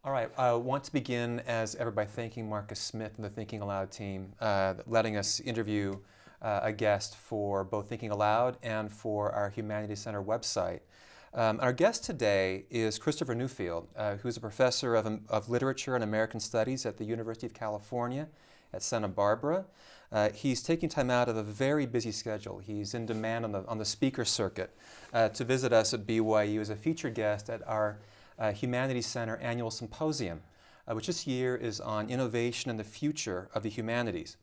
All right, I want to begin as ever by thanking Marcus Smith and the Thinking Aloud team, letting us interview a guest for both Thinking Aloud and for our Humanities Center website. Our guest today is Christopher Newfield, who's a professor of literature and American studies at the University of California at Santa Barbara. He's taking time out of a very busy schedule. He's in demand on the speaker circuit to visit us at BYU as a featured guest at our Humanities Center annual symposium, which this year is on innovation and the future of the humanities.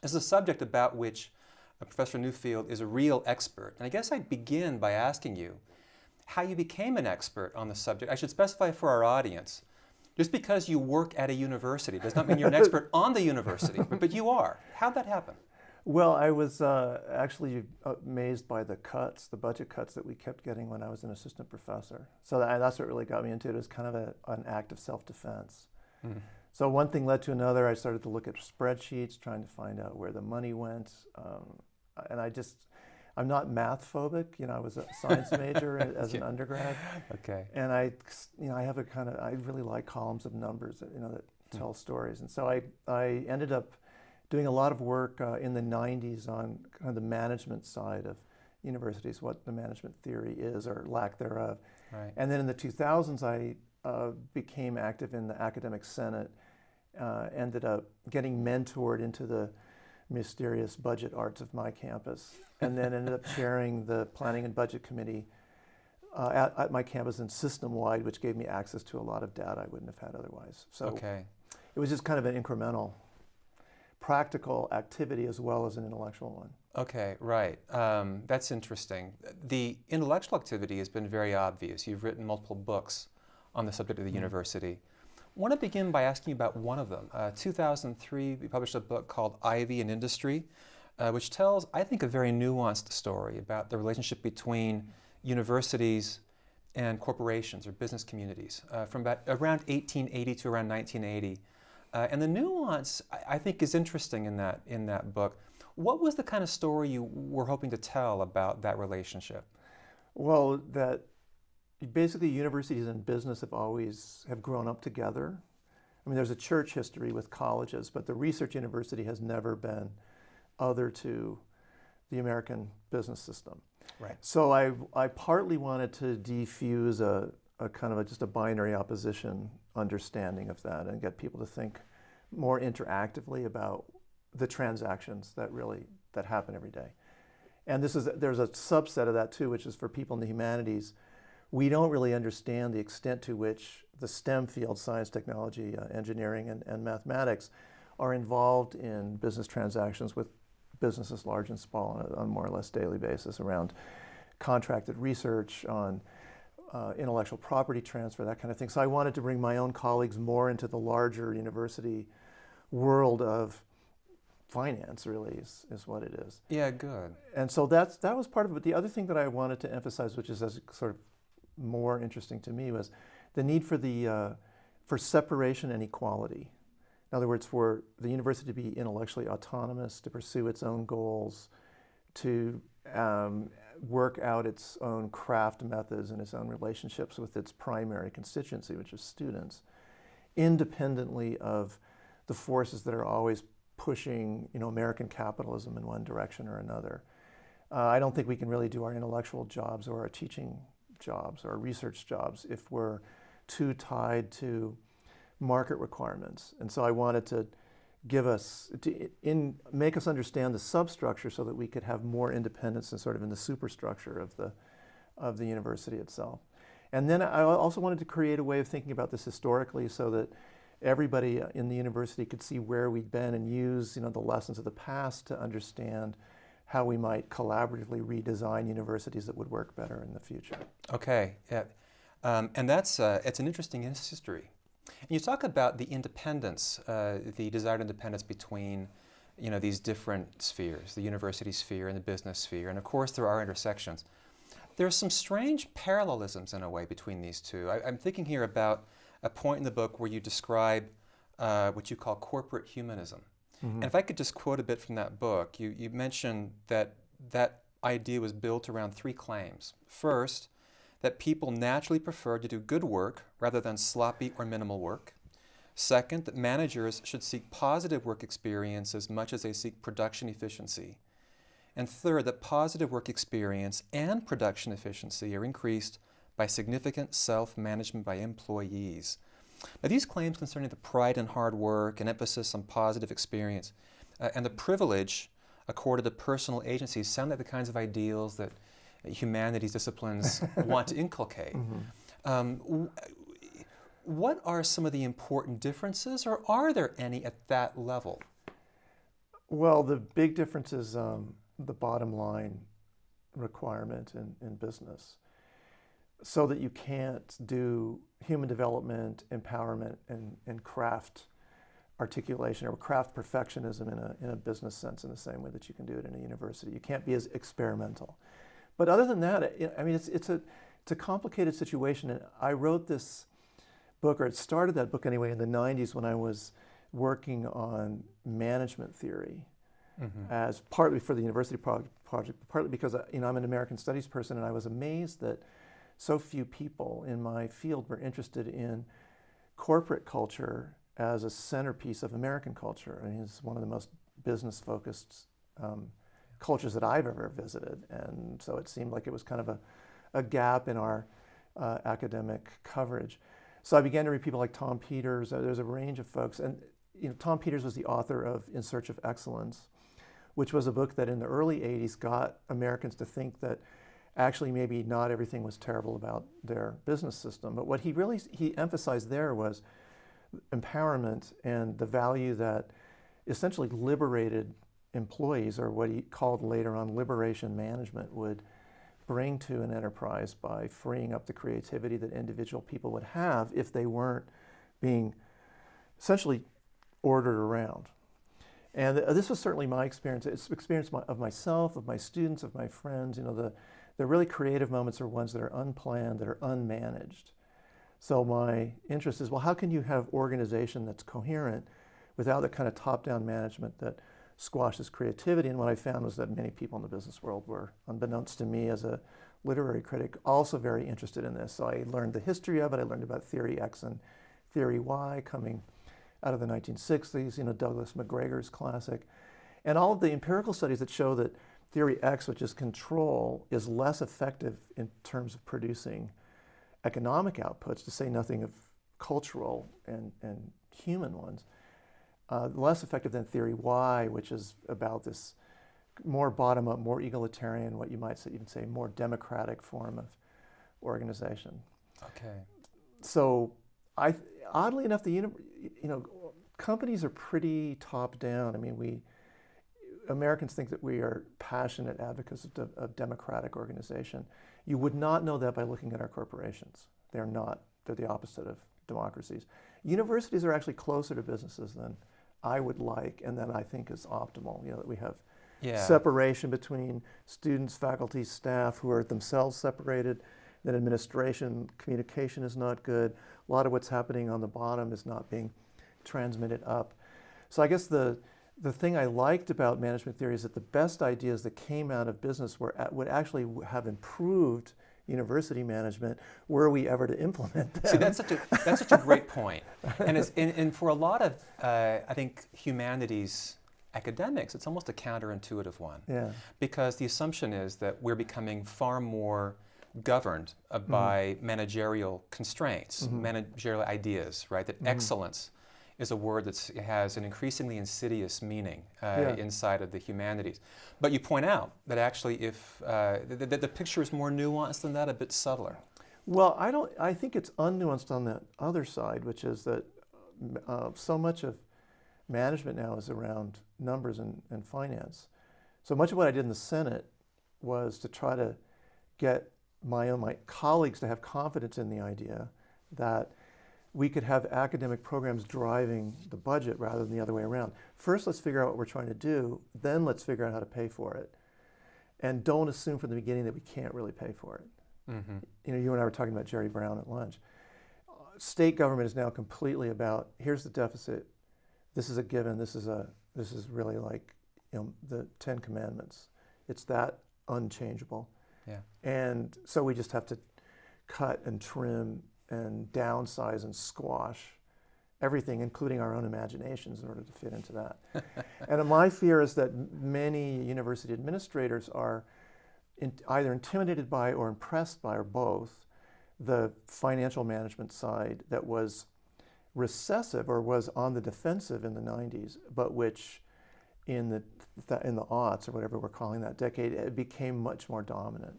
This is a subject about which Professor Newfield is a real expert. And I guess I'd begin by asking you how you became an expert on the subject. I should specify for our audience, just because you work at a university does not mean you're an expert on the university, but you are. How'd that happen? Well, I was actually amazed by the budget cuts that we kept getting when I was an assistant professor. So that's what really got me into it. It was kind of an act of self-defense. Mm. So one thing led to another. I started to look at spreadsheets, trying to find out where the money went. And I'm not math phobic. I was a science major as an undergrad. Okay. And I really like columns of numbers that tell stories. And so I ended up doing a lot of work in the 90s on kind of the management side of universities, what the management theory is or lack thereof. Right. And then in the 2000s, I became active in the academic senate, ended up getting mentored into the mysterious budget arts of my campus, and then ended up chairing the planning and budget committee at my campus and system-wide, which gave me access to a lot of data I wouldn't have had otherwise. So okay. It was just kind of an incremental practical activity as well as an intellectual one. Okay, right. That's interesting. The intellectual activity has been very obvious. You've written multiple books on the subject of the university. I want to begin by asking you about one of them. 2003, we published a book called Ivy and Industry, which tells, I think, a very nuanced story about the relationship between universities and corporations or business communities from around 1880 to around 1980. And the nuance, I think, is interesting in that book. What was the kind of story you were hoping to tell about that relationship? Well, that basically universities and business have grown up together. I mean, there's a church history with colleges, but the research university has never been other to the American business system. Right. So I partly wanted to defuse a kind of just a binary opposition understanding of that and get people to think more interactively about the transactions that happen every day. And there's a subset of that too, which is for people in the humanities. We don't really understand the extent to which the STEM fields, science, technology, engineering, and mathematics, are involved in business transactions with businesses large and small on a more or less daily basis around contracted research, on intellectual property transfer, that kind of thing. So I wanted to bring my own colleagues more into the larger university world of finance, really, is what it is. Yeah, good. And so that was part of it. But the other thing that I wanted to emphasize, which is as sort of more interesting to me, was the need for separation and equality. In other words, for the university to be intellectually autonomous, to pursue its own goals, to work out its own craft methods and its own relationships with its primary constituency, which is students, independently of the forces that are always pushing, American capitalism in one direction or another. I don't think we can really do our intellectual jobs or our teaching jobs or our research jobs if we're too tied to market requirements. And so I wanted to make us understand the substructure so that we could have more independence and sort of in the superstructure of the university itself. And then I also wanted to create a way of thinking about this historically so that everybody in the university could see where we'd been and use the lessons of the past to understand how we might collaboratively redesign universities that would work better in the future. Okay, yeah. And it's an interesting history. And you talk about the independence, the desired independence between, these different spheres, the university sphere and the business sphere, and of course there are intersections. There are some strange parallelisms in a way between these two. I'm thinking here about a point in the book where you describe what you call corporate humanism. Mm-hmm. And if I could just quote a bit from that book, you mentioned that idea was built around three claims. First, that people naturally prefer to do good work rather than sloppy or minimal work. Second, that managers should seek positive work experience as much as they seek production efficiency. And third, that positive work experience and production efficiency are increased by significant self-management by employees. Now, these claims concerning the pride in hard work and emphasis on positive experience and the privilege accorded to personal agencies sound like the kinds of ideals that humanities disciplines want to inculcate. What are some of the important differences, or are there any at that level? Well, the big difference is the bottom line requirement in business, so that you can't do human development, empowerment, and craft articulation or craft perfectionism in a business sense in the same way that you can do it in a university. You can't be as experimental. But other than that, I mean, it's a complicated situation. And I wrote this book, or it started that book anyway, in the 90s when I was working on management theory as partly for the university project, but partly because I'm an American studies person, and I was amazed that so few people in my field were interested in corporate culture as a centerpiece of American culture. I mean, it's one of the most business-focused cultures that I've ever visited, and so it seemed like it was kind of a gap in our academic coverage. So I began to read people like Tom Peters. There's a range of folks, and Tom Peters was the author of In Search of Excellence, which was a book that in the early 80s got Americans to think that actually maybe not everything was terrible about their business system. But what he emphasized there was empowerment and the value that essentially liberated employees, or what he called later on liberation management, would bring to an enterprise by freeing up the creativity that individual people would have if they weren't being essentially ordered around. And this was certainly my experience. It's experience of myself, of my students, of my friends. The really creative moments are ones that are unplanned, that are unmanaged. So my interest is, well, how can you have organization that's coherent without the kind of top-down management that squashes creativity? And what I found was that many people in the business world were, unbeknownst to me as a literary critic, also very interested in this. So I learned the history of it. I learned about theory X and theory Y coming out of the 1960s, Douglas McGregor's classic. And all of the empirical studies that show that theory X, which is control, is less effective in terms of producing economic outputs, to say nothing of cultural and human ones, less effective than theory Y, which is about this more bottom-up, more egalitarian, what you might even say more democratic form of organization. Okay. So oddly enough, companies are pretty top-down. I mean, Americans think that we are passionate advocates of democratic organization. You would not know that by looking at our corporations. They're not. They're the opposite of democracies. Universities are actually closer to businesses than I would like, and that I think is optimal. That we have separation between students, faculty, staff who are themselves separated. That administration, communication is not good. A lot of what's happening on the bottom is not being transmitted up. So I guess the thing I liked about management theory is that the best ideas that came out of business would actually have improved university management were we ever to implement them. See, that's such a great point. And for a lot of, I think, humanities academics, it's almost a counterintuitive one. Yeah. Because the assumption is that we're becoming far more governed by managerial constraints, managerial ideas, right? That excellence is a word that has an increasingly insidious meaning inside of the humanities. But you point out that actually if the picture is more nuanced than that, a bit subtler. Well, I think it's unnuanced on the other side, which is that so much of management now is around numbers and finance. So much of what I did in the Senate was to try to get my colleagues to have confidence in the idea that we could have academic programs driving the budget rather than the other way around. First, let's figure out what we're trying to do, then let's figure out how to pay for it. And don't assume from the beginning that we can't really pay for it. You and I were talking about Jerry Brown at lunch. State government is now completely about, here's the deficit, this is a given, this is really like the 10 Commandments. It's that unchangeable. Yeah. And so we just have to cut and trim and downsize and squash everything, including our own imaginations, in order to fit into that. And my fear is that many university administrators are either intimidated by or impressed by, or both, the financial management side that was recessive or was on the defensive in the 90s, but which in the aughts, or whatever we're calling that decade, it became much more dominant.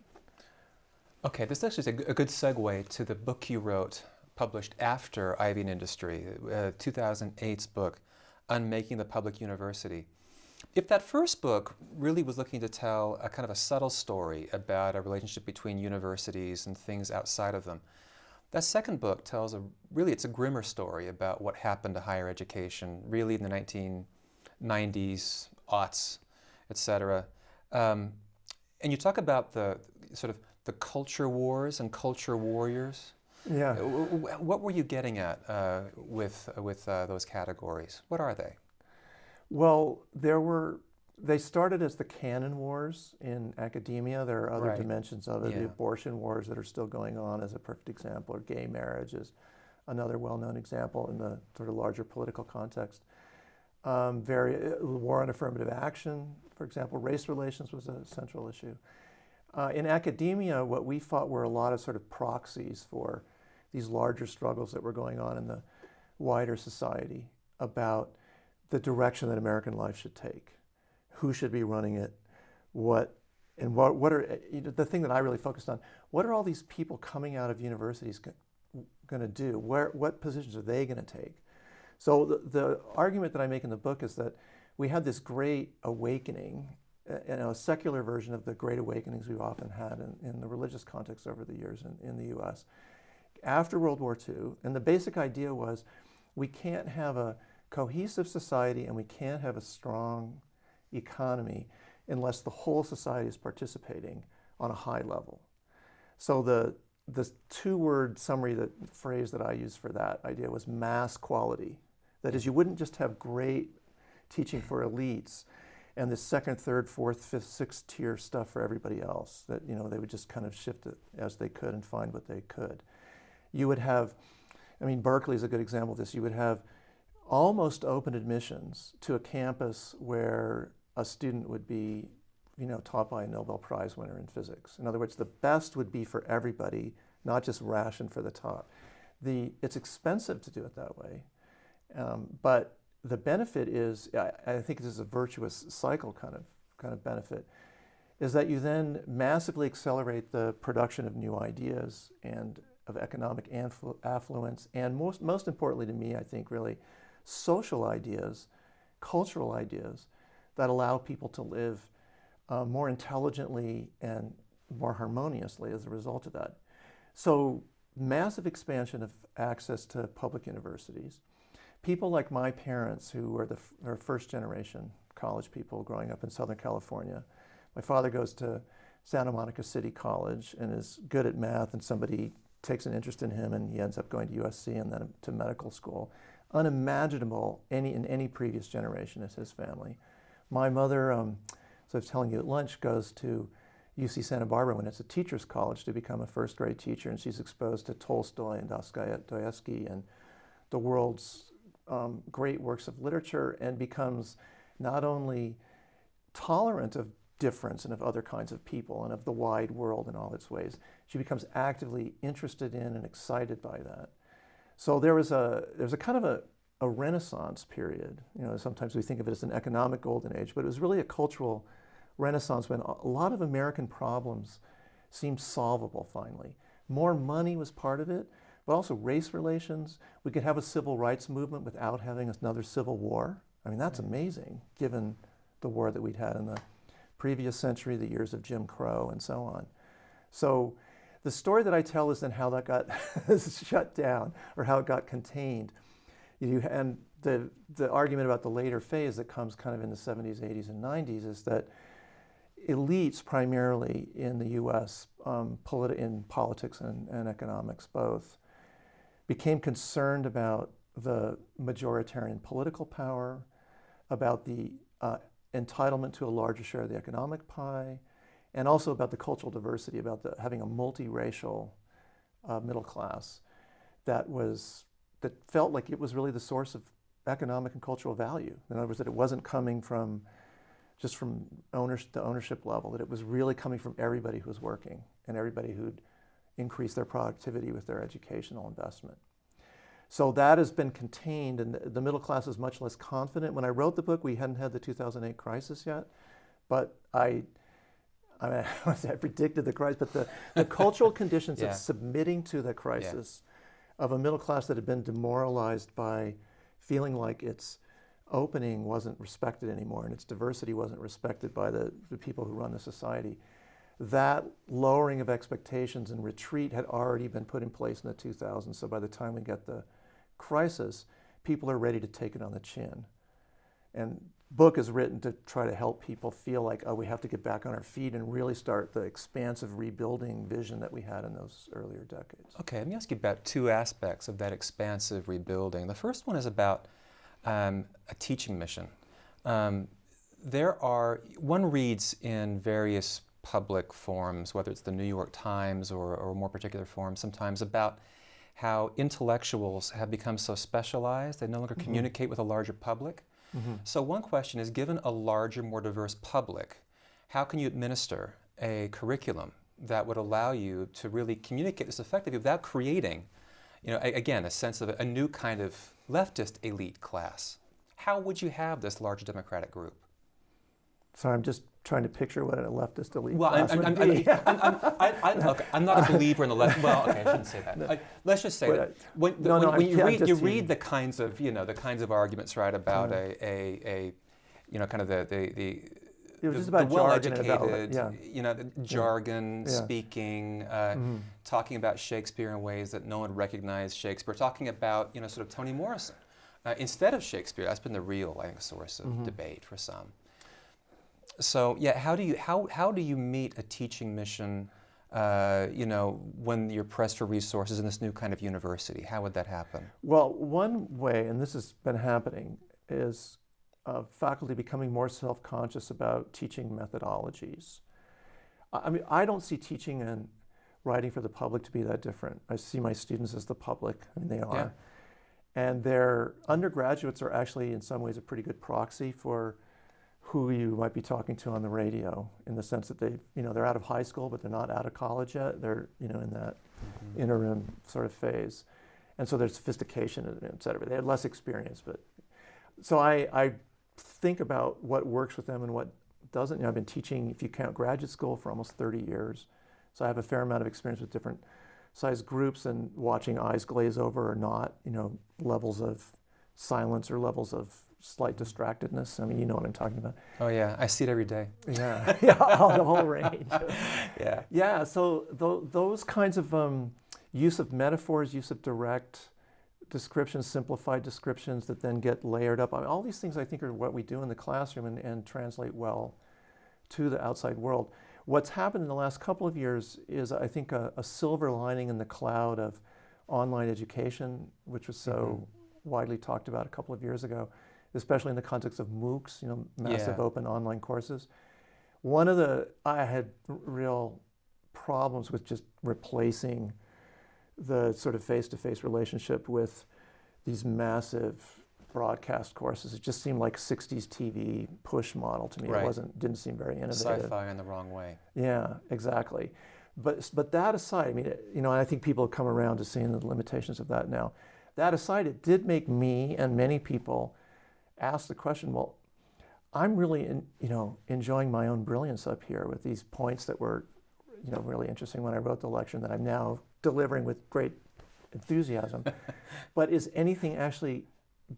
Okay, this actually is a good segue to the book you wrote, published after Ivy and Industry, 2008's book, Unmaking the Public University. If that first book really was looking to tell a kind of a subtle story about a relationship between universities and things outside of them, that second book tells it's a grimmer story about what happened to higher education, really in the 1990s, aughts, etc. And you talk about the sort of the culture wars and culture warriors. Yeah. What were you getting at with those categories? What are they? Well, they started as the canon wars in academia. There are other dimensions of it. Yeah. The abortion wars that are still going on is a perfect example, or gay marriage is another well-known example in the sort of larger political context. The war on affirmative action, for example, race relations was a central issue. In academia, what we thought were a lot of sort of proxies for these larger struggles that were going on in the wider society about the direction that American life should take, who should be running it, what are, the thing that I really focused on, what are all these people coming out of universities going to do? What positions are they going to take? So the argument that I make in the book is that we had this great awakening, a secular version of the great awakenings we've often had in the religious context over the years in the US, after World War II. And the basic idea was we can't have a cohesive society and we can't have a strong economy unless the whole society is participating on a high level. So the two-word summary, the phrase that I used for that idea was mass quality. That is, you wouldn't just have great teaching for elites and the second, third, fourth, fifth, sixth tier stuff for everybody else, that they would just kind of shift it as they could and find what they could. You would have, Berkeley is a good example of this, you would have almost open admissions to a campus where a student would be taught by a Nobel Prize winner in physics. In other words, the best would be for everybody, not just rationed for the top. It's expensive to do it that way, but the benefit is, I think this is a virtuous cycle kind of benefit, is that you then massively accelerate the production of new ideas and of economic affluence, and most importantly to me, I think, really, social ideas, cultural ideas that allow people to live more intelligently and more harmoniously as a result of that. So massive expansion of access to public universities. People like my parents, who were the first generation college people growing up in Southern California. My father goes to Santa Monica City College and is good at math, and somebody takes an interest in him and he ends up going to USC and then to medical school. Unimaginable in any previous generation as his family. My mother, so I was telling you at lunch, goes to UC Santa Barbara when it's a teacher's college to become a first grade teacher, and she's exposed to Tolstoy and Dostoevsky and the world's great works of literature, and becomes not only tolerant of difference and of other kinds of people and of the wide world in all its ways, she becomes actively interested in and excited by that. So there's a kind of a renaissance period. Sometimes we think of it as an economic golden age, but it was really a cultural renaissance when a lot of American problems seemed solvable finally. More money was part of it, but also race relations. We could have a civil rights movement without having another civil war. That's amazing, given the war that we'd had in the previous century, the years of Jim Crow and so on. So the story that I tell is then how that got shut down, or how it got contained. And the argument about the later phase that comes kind of in the 70s, 80s, and 90s is that elites, primarily in the US, in politics and economics both, became concerned about the majoritarian political power, about the entitlement to a larger share of the economic pie, and also about the cultural diversity, about having a multiracial middle class that felt like it was really the source of economic and cultural value. In other words, that it wasn't coming from just from the ownership level, that it was really coming from everybody who was working and everybody who'd increased their productivity with their educational investment. So that has been contained, and the middle class is much less confident. When I wrote the book, we hadn't had the 2008 crisis yet, but I predicted the crisis, but the cultural conditions of submitting to the crisis of a middle class that had been demoralized by feeling like its opening wasn't respected anymore and its diversity wasn't respected by the people who run the society. That lowering of expectations and retreat had already been put in place in the 2000s. So by the time we get the crisis, people are ready to take it on the chin. And the book is written to try to help people feel like, oh, we have to get back on our feet and really start the expansive rebuilding vision that we had in those earlier decades. Okay, let me ask you about two aspects of that expansive rebuilding. The first one is about a teaching mission. One reads in various public forums, whether it's the New York Times or more particular forums sometimes, about how intellectuals have become so specialized, they no longer communicate with a larger public. So one question is, given a larger, more diverse public, how can you administer a curriculum that would allow you to really communicate this effectively without creating, again, a sense of a new kind of leftist elite class? How would you have this larger democratic group? Sorry, I'm just trying to picture what a leftist elite class would be. I'm not a believer in the left. Well, okay, I shouldn't say that. Let's just say that when you read the kinds of arguments, right, about the well-educated, jargon speaking, talking about Shakespeare in ways that no one recognized Shakespeare, talking about sort of Toni Morrison instead of Shakespeare. That's been the real, I think, source of debate for some. So how do you meet a teaching mission, when you're pressed for resources in this new kind of university? How would that happen? Well, one way, and this has been happening, is faculty becoming more self-conscious about teaching methodologies. I mean, I don't see teaching and writing for the public to be that different. I see my students as the public. I mean, they are. Yeah. And their undergraduates are actually, in some ways, a pretty good proxy for who you might be talking to on the radio, in the sense that they're out of high school, but they're not out of college yet. They're, in that interim sort of phase. And so there's sophistication, et cetera. They had less experience, but so I think about what works with them and what doesn't. I've been teaching, if you count graduate school, for almost 30 years. So I have a fair amount of experience with different size groups and watching eyes glaze over or not, levels of silence or levels of slight distractedness. I mean, you know what I'm talking about. Oh yeah, I see it every day. Yeah, the whole range. Yeah. So those kinds of use of metaphors, use of direct descriptions, simplified descriptions that then get layered up. I mean, all these things I think are what we do in the classroom and translate well to the outside world. What's happened in the last couple of years is, I think, a silver lining in the cloud of online education, which was so widely talked about a couple of years ago, especially in the context of MOOCs, massive open online courses. I had real problems with just replacing the sort of face-to-face relationship with these massive broadcast courses. It just seemed like 60s TV push model to me. Right. It didn't seem very innovative. Sci-fi in the wrong way. Yeah, exactly. But that aside, I mean, I think people have come around to seeing the limitations of that now. That aside, it did make me and many people ask the question, well, I'm really enjoying my own brilliance up here with these points that were really interesting when I wrote the lecture, that I'm now delivering with great enthusiasm. But is anything actually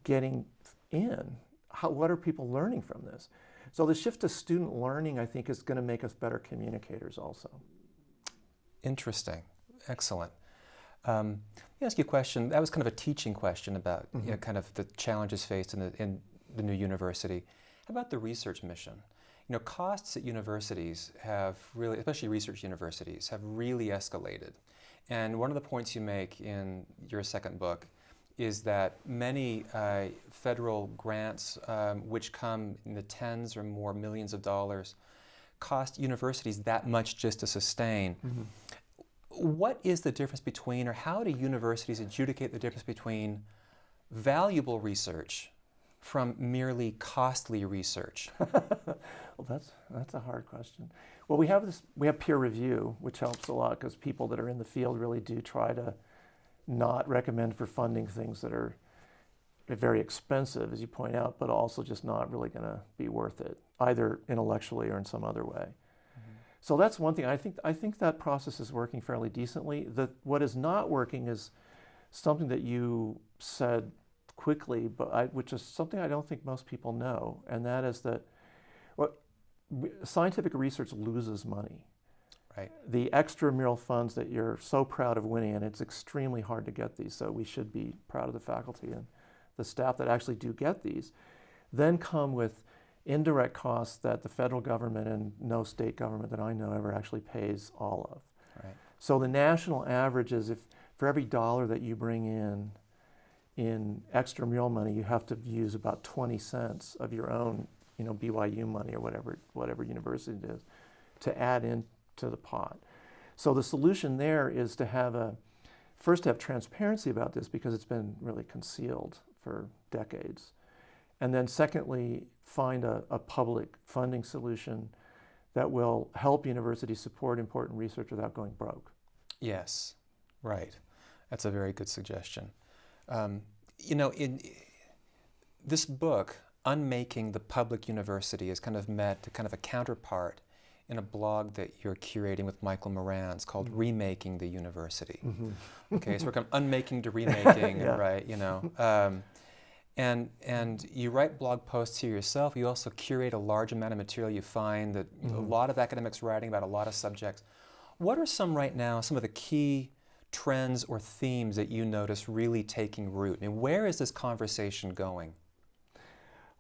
getting in? What are people learning from this? So the shift to student learning, I think, is going to make us better communicators also. Interesting. Excellent. Let me ask you a question. That was kind of a teaching question about kind of the challenges faced in the new university. How about the research mission? Costs at universities have really, especially research universities, have really escalated. And one of the points you make in your second book is that many federal grants, which come in the tens or more millions of dollars, cost universities that much just to sustain. what is the difference between, or how do universities adjudicate the difference between valuable research from merely costly research? Well, that's a hard question. Well, we have peer review, which helps a lot because people that are in the field really do try to not recommend for funding things that are very expensive, as you point out, but also just not really going to be worth it, either intellectually or in some other way. So that's one thing. I think that process is working fairly decently. What is not working is something that you said quickly, which is something I don't think most people know, and that is that scientific research loses money. Right. The extramural funds that you're so proud of winning, and it's extremely hard to get these, so we should be proud of the faculty and the staff that actually do get these, then come with indirect costs that the federal government and no state government that I know ever actually pays all of. Right. So the national average is, if for every dollar that you bring in extramural money, you have to use about 20 cents of your own, BYU money or whatever university it is, to add into the pot. So the solution there is to have transparency about this, because it's been really concealed for decades. And then secondly, find a public funding solution that will help universities support important research without going broke. Yes, right. That's a very good suggestion. In this book, Unmaking the Public University, is kind of met to kind of a counterpart in a blog that you're curating with Michael Moran. It's called Remaking the University. Okay, so we're kind of unmaking to remaking, Yeah. right? And you write blog posts here yourself. You also curate a large amount of material. You find that a lot of academics writing about a lot of subjects. What are some of the key trends or themes that you notice really taking root? I mean, where is this conversation going?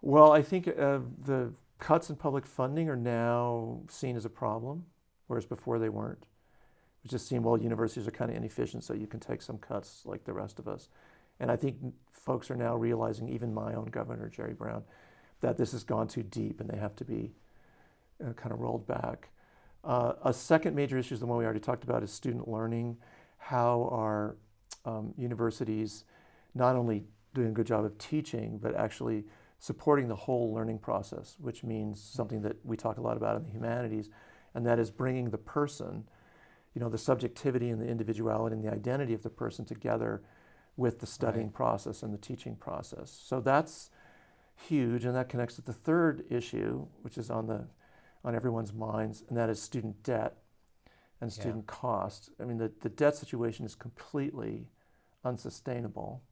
Well, I think the cuts in public funding are now seen as a problem, whereas before they weren't. It just seemed, well, universities are kind of inefficient, so you can take some cuts like the rest of us. And I think folks are now realizing, even my own governor, Jerry Brown, that this has gone too deep and they have to be kind of rolled back. A second major issue is the one we already talked about, is student learning. How are universities not only doing a good job of teaching, but actually supporting the whole learning process, which means something that we talk a lot about in the humanities, and that is bringing the person, the subjectivity and the individuality and the identity of the person together with the studying process and the teaching process. So that's huge, and that connects to the third issue, which is on everyone's minds, and that is student debt and student cost. I mean, the debt situation is completely unsustainable.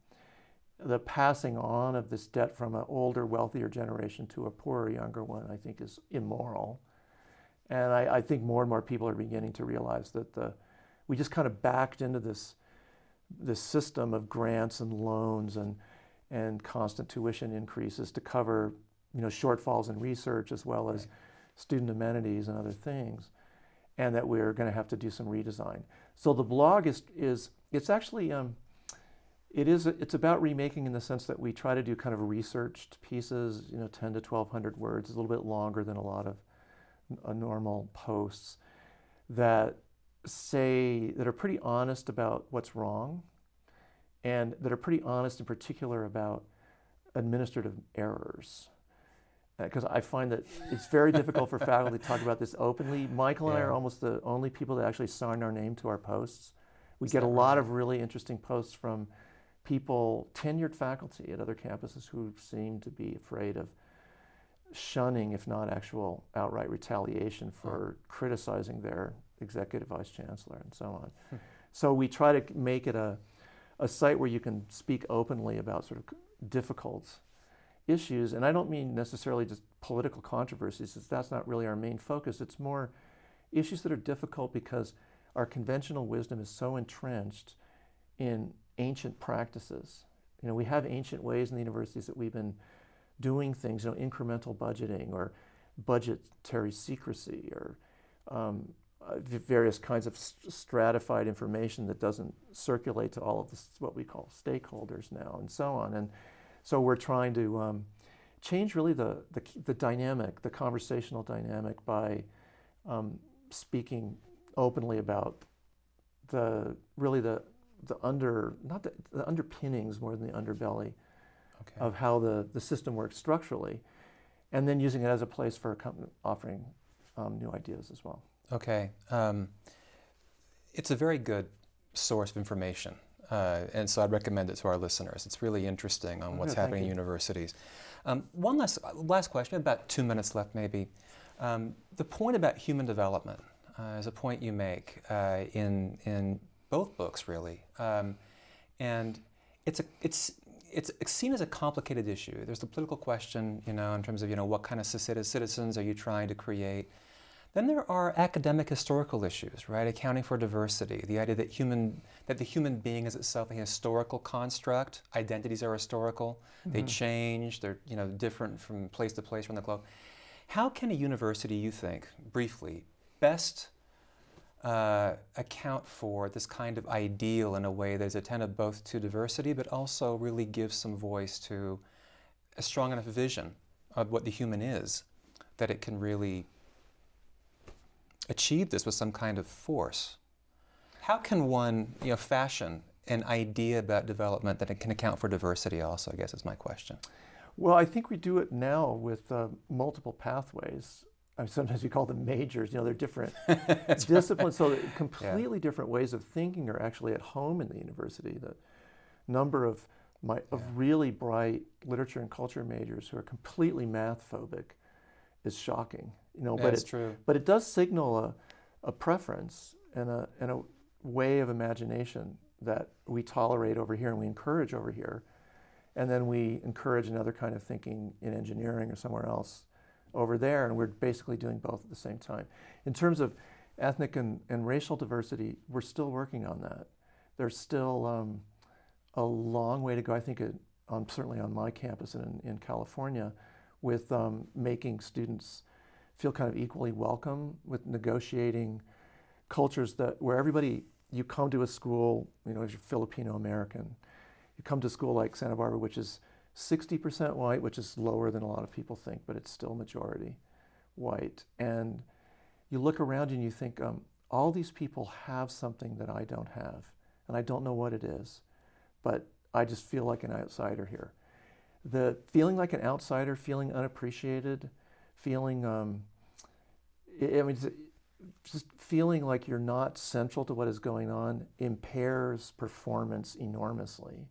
The passing on of this debt from an older, wealthier generation to a poorer, younger one, I think, is immoral. And I think more and more people are beginning to realize that we just kind of backed into this system of grants and loans and constant tuition increases to cover shortfalls in research as well as student amenities and other things, and that we're going to have to do some redesign. So the blog it's actually it's about remaking, in the sense that we try to do kind of researched pieces, 10 to 1,200 words, a little bit longer than a lot of normal posts, that are pretty honest about what's wrong, and that are pretty honest in particular about administrative errors. Because I find that it's very difficult for faculty to talk about this openly. Michael and I are almost the only people that actually sign our name to our posts. We get a lot of really interesting posts from people, tenured faculty at other campuses, who seem to be afraid of shunning, if not actual outright retaliation, for criticizing their executive vice chancellor and so on. So we try to make it a site where you can speak openly about sort of difficult issues. And I don't mean necessarily just political controversies, that's not really our main focus. It's more issues that are difficult because our conventional wisdom is so entrenched in ancient practices. We have ancient ways in the universities that we've been doing things, incremental budgeting or budgetary secrecy or various kinds of stratified information that doesn't circulate to all of what we call stakeholders now, and so on. And so we're trying to change really the dynamic, the conversational dynamic, by speaking openly about really the not the underpinnings more than the underbelly Okay. of how the system works structurally, and then using it as a place for offering new ideas as well. Okay. It's a very good source of information, and so I'd recommend it to our listeners. It's really interesting on what's happening in universities. One last question, about 2 minutes left maybe. The point about human development is a point you make in both books, really, and it's seen as a complicated issue. There's the political question, in terms of what kind of citizens are you trying to create. Then there are academic historical issues, right? Accounting for diversity, the idea that the human being is itself a historical construct. Identities are historical. They change. They're different from place to place around the globe. How can a university, you think, briefly, best account for this kind of ideal in a way that is attentive both to diversity, but also really gives some voice to a strong enough vision of what the human is, that it can really achieve this with some kind of force? How can one fashion an idea about development that it can account for diversity also, I guess is my question. Well, I think we do it now with multiple pathways. Sometimes we call them majors. They're different disciplines, right. So completely different ways of thinking are actually at home in the university. The number of really bright literature and culture majors who are completely math phobic is shocking. But it's true. But it does signal a preference and a way of imagination that we tolerate over here and we encourage over here, and then we encourage another kind of thinking in engineering or somewhere else over there, and we're basically doing both at the same time. In terms of ethnic and racial diversity, we're still working on that. There's still a long way to go, I think, certainly on my campus and in California, with making students feel kind of equally welcome, with negotiating cultures where everybody, you come to a school, as you're Filipino American, you come to a school like Santa Barbara, which is 60% white, which is lower than a lot of people think, but it's still majority white. And you look around you and you think, all these people have something that I don't have, and I don't know what it is, but I just feel like an outsider here. The feeling like an outsider, feeling unappreciated, feeling, just feeling like you're not central to what is going on impairs performance enormously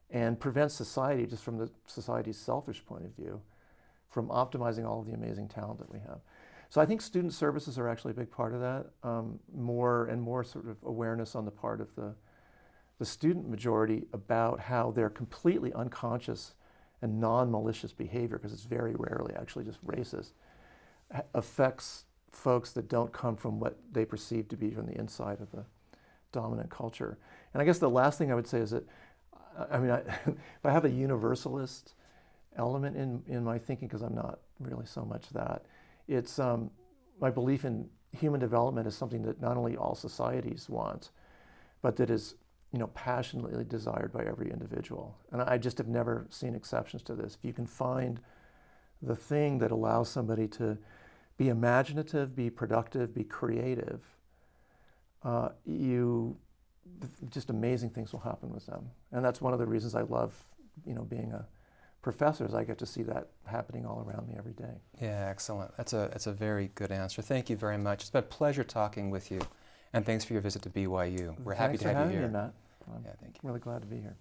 and prevents society, just from the society's selfish point of view, from optimizing all of the amazing talent that we have. So I think student services are actually a big part of that. More and more sort of awareness on the part of the student majority about how their completely unconscious and non-malicious behavior, because it's very rarely actually just racist, affects folks that don't come from what they perceive to be from the inside of the dominant culture. And I guess the last thing I would say is that, if I have a universalist element in my thinking, because I'm not really so much that, it's my belief in human development is something that not only all societies want, but that is passionately desired by every individual. And I just have never seen exceptions to this. If you can find the thing that allows somebody to be imaginative, be productive, be creative, just amazing things will happen with them. And that's one of the reasons I love, being a professor, is I get to see that happening all around me every day. Yeah, excellent. That's a very good answer. Thank you very much. It's been a pleasure talking with you. And thanks for your visit to BYU. We're happy to have you here. Thanks for having me, Matt. Yeah, thank you. Really glad to be here.